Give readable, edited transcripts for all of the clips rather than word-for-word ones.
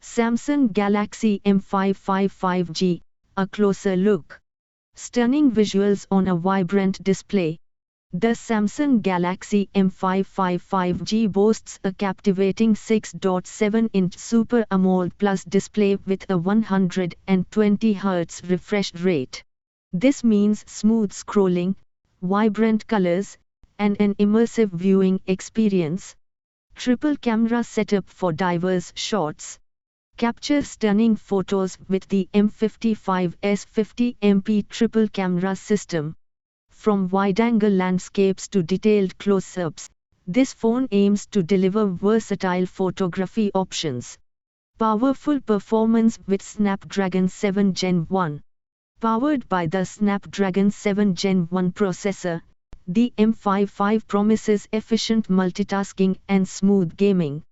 Samsung Galaxy M55 5G, a closer look. Stunning visuals on a vibrant display. The Samsung Galaxy M55 5G boasts a captivating 6.7-inch Super AMOLED Plus display with a 120Hz refresh rate. This means smooth scrolling, vibrant colors, and an immersive viewing experience. Triple camera setup for diverse shots. Capture stunning photos with the M55's 50MP triple camera system. From wide-angle landscapes to detailed close-ups, this phone aims to deliver versatile photography options. Powerful performance with Snapdragon 7 Gen 1. Powered by the Snapdragon 7 Gen 1 processor, the M55 promises efficient multitasking and smooth gaming.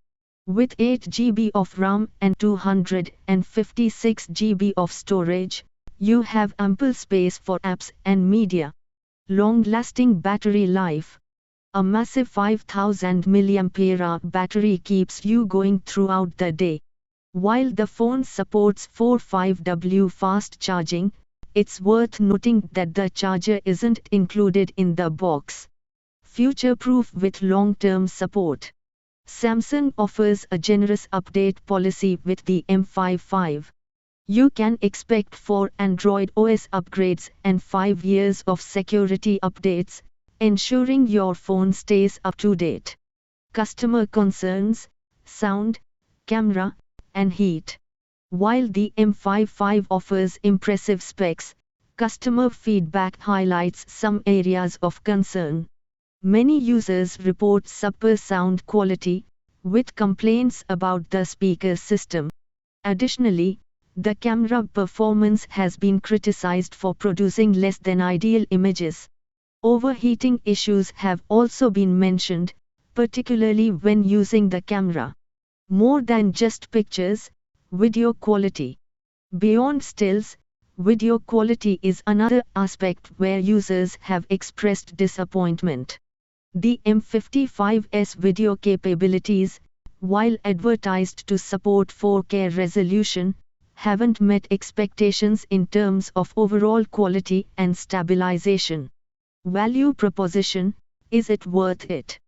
With 8GB of RAM and 256GB of storage, you have ample space for apps and media. Long-lasting battery life. A massive 5000 mAh battery keeps you going throughout the day. While the phone supports 45W fast charging, it's worth noting that the charger isn't included in the box. Future-proof with long-term support. Samsung offers a generous update policy with the M55. You can expect 4 Android OS upgrades and 5 years of security updates, ensuring your phone stays up to date. Customer concerns, sound, camera, and heat. While the M55 offers impressive specs, customer feedback highlights some areas of concern. Many users report subpar sound quality, with complaints about the speaker system. Additionally, the camera performance has been criticized for producing less than ideal images. Overheating issues have also been mentioned, particularly when using the camera. More than just pictures, video quality. Beyond stills, video quality is another aspect where users have expressed disappointment. The M55's video capabilities, while advertised to support 4K resolution, haven't met expectations in terms of overall quality and stabilization. Value proposition: is it worth it?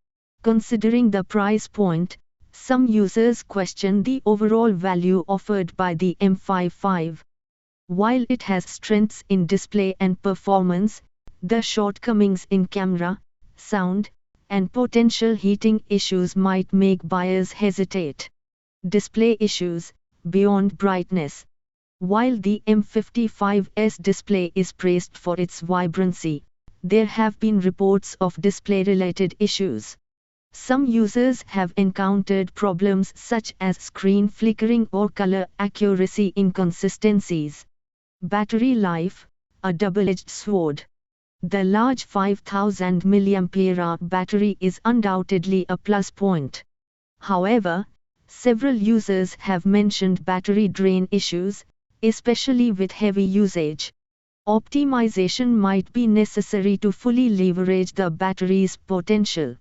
Considering the price point, some users question the overall value offered by the M55. While it has strengths in display and performance, the shortcomings in camera, sound, and potential heating issues might make buyers hesitate. Display issues: beyond brightness. While the M55's display is praised for its vibrancy, there have been reports of display-related issues. Some users have encountered problems such as screen flickering or color accuracy inconsistencies. Battery life: a double-edged sword. The large 5000 mAh battery is undoubtedly a plus point. However, several users have mentioned battery drain issues, especially with heavy usage. Optimization might be necessary to fully leverage the battery's potential.